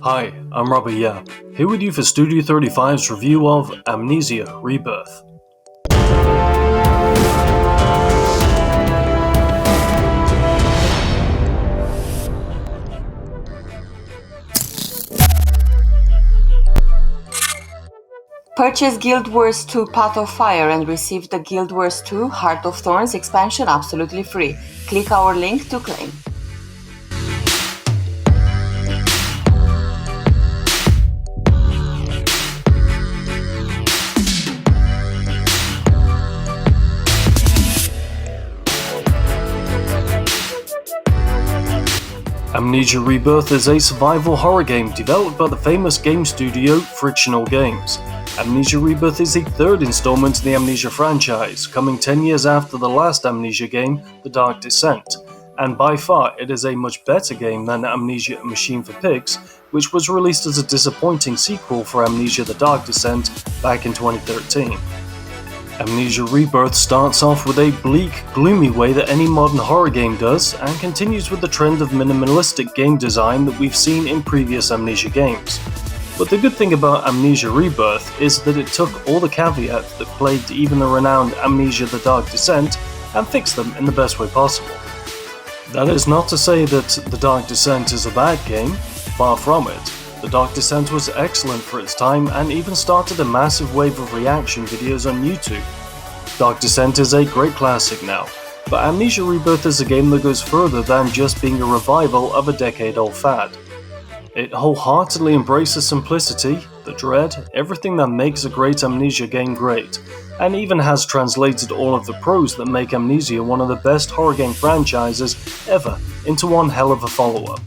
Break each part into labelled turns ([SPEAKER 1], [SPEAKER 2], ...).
[SPEAKER 1] Hi, I'm Robert Yap, here with you for Studio 35's review of Amnesia Rebirth.
[SPEAKER 2] Purchase Guild Wars 2 Path of Fire and receive the Guild Wars 2 Heart of Thorns expansion absolutely free. Click our link to claim.
[SPEAKER 1] Amnesia Rebirth is a survival horror game developed by the famous game studio Frictional Games. Amnesia Rebirth is the third installment in the Amnesia franchise, coming 10 years after the last Amnesia game, The Dark Descent, and by far it is a much better game than Amnesia: A Machine for Pigs, which was released as a disappointing sequel for Amnesia: The Dark Descent back in 2013. Amnesia Rebirth starts off with a bleak, gloomy way that any modern horror game does, and continues with the trend of minimalistic game design that we've seen in previous Amnesia games. But the good thing about Amnesia Rebirth is that it took all the caveats that plagued even the renowned Amnesia: The Dark Descent and fixed them in the best way possible. That is not to say that The Dark Descent is a bad game, far from it. The Dark Descent was excellent for its time and even started a massive wave of reaction videos on YouTube. Dark Descent is a great classic now, but Amnesia Rebirth is a game that goes further than just being a revival of a decade-old fad. It wholeheartedly embraces simplicity, the dread, everything that makes a great Amnesia game great, and even has translated all of the pros that make Amnesia one of the best horror game franchises ever into one hell of a follow-up.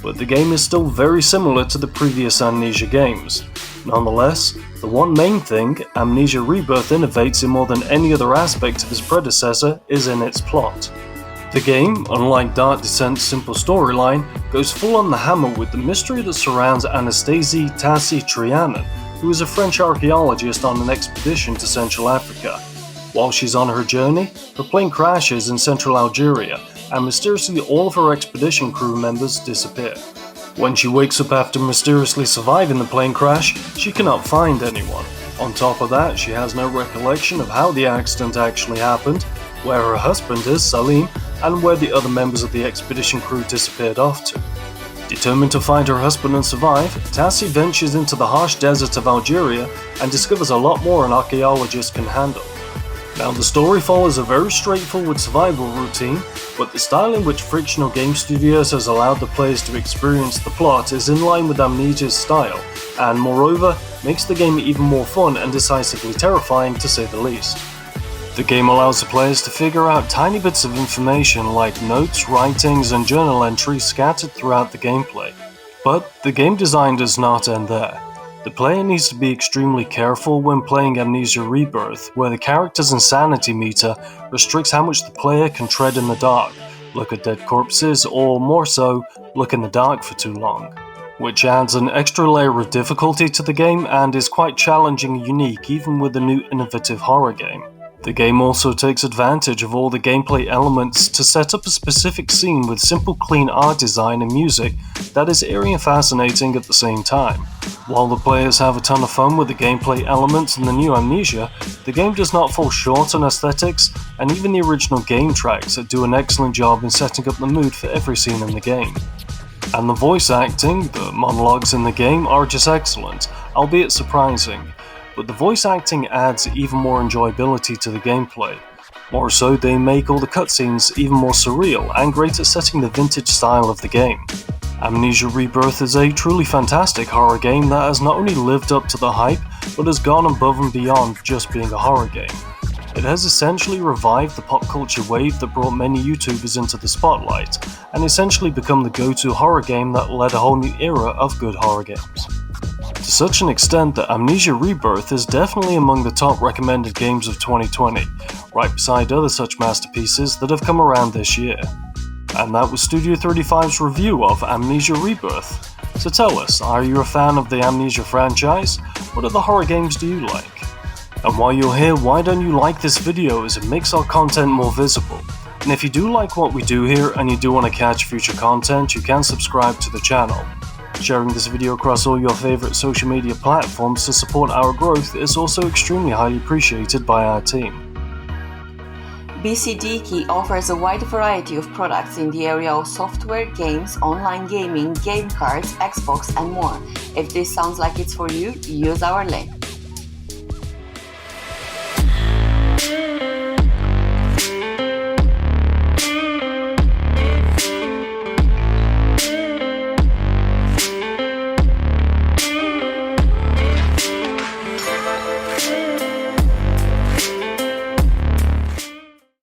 [SPEAKER 1] But the game is still very similar to the previous Amnesia games. Nonetheless, the one main thing Amnesia Rebirth innovates in more than any other aspect of its predecessor is in its plot. The game, unlike Dark Descent's simple storyline, goes full on the hammer with the mystery that surrounds Anastasie Tassi Trianon, who is a French archaeologist on an expedition to Central Africa. While she's on her journey, her plane crashes in central Algeria, and mysteriously all of her expedition crew members disappear. When she wakes up after mysteriously surviving the plane crash, she cannot find anyone. On top of that, she has no recollection of how the accident actually happened, where her husband is, Salim, and where the other members of the expedition crew disappeared off to. Determined to find her husband and survive, Tassi ventures into the harsh desert of Algeria and discovers a lot more an archaeologist can handle. Now, the story follows a very straightforward survival routine, but the style in which Frictional Game Studios has allowed the players to experience the plot is in line with Amnesia's style, and moreover, makes the game even more fun and decisively terrifying to say the least. The game allows the players to figure out tiny bits of information like notes, writings, and journal entries scattered throughout the gameplay. But the game design does not end there. The player needs to be extremely careful when playing Amnesia Rebirth, where the character's insanity meter restricts how much the player can tread in the dark, look at dead corpses, or more so, look in the dark for too long, which adds an extra layer of difficulty to the game and is quite challenging and unique even with a new innovative horror game. The game also takes advantage of all the gameplay elements to set up a specific scene with simple clean art design and music that is eerie and fascinating at the same time. While the players have a ton of fun with the gameplay elements in the new Amnesia, the game does not fall short on aesthetics, and even the original game tracks do an excellent job in setting up the mood for every scene in the game. And the voice acting, the monologues in the game are just excellent, albeit surprising. But the voice acting adds even more enjoyability to the gameplay. More so, they make all the cutscenes even more surreal and great at setting the vintage style of the game. Amnesia Rebirth is a truly fantastic horror game that has not only lived up to the hype, but has gone above and beyond just being a horror game. It has essentially revived the pop culture wave that brought many YouTubers into the spotlight, and essentially become the go-to horror game that led a whole new era of good horror games. To such an extent that Amnesia Rebirth is definitely among the top recommended games of 2020, right beside other such masterpieces that have come around this year. And that was Studio 35's review of Amnesia Rebirth. So tell us, are you a fan of the Amnesia franchise? What other horror games do you like? And while you're here, why don't you like this video as it makes our content more visible? And if you do like what we do here and you do want to catch future content, you can subscribe to the channel. Sharing this video across all your favorite social media platforms to support our growth is also extremely highly appreciated by our team.
[SPEAKER 2] BCDkey offers a wide variety of products in the area of software, games, online gaming, game cards, Xbox, and more. If this sounds like it's for you, use our link.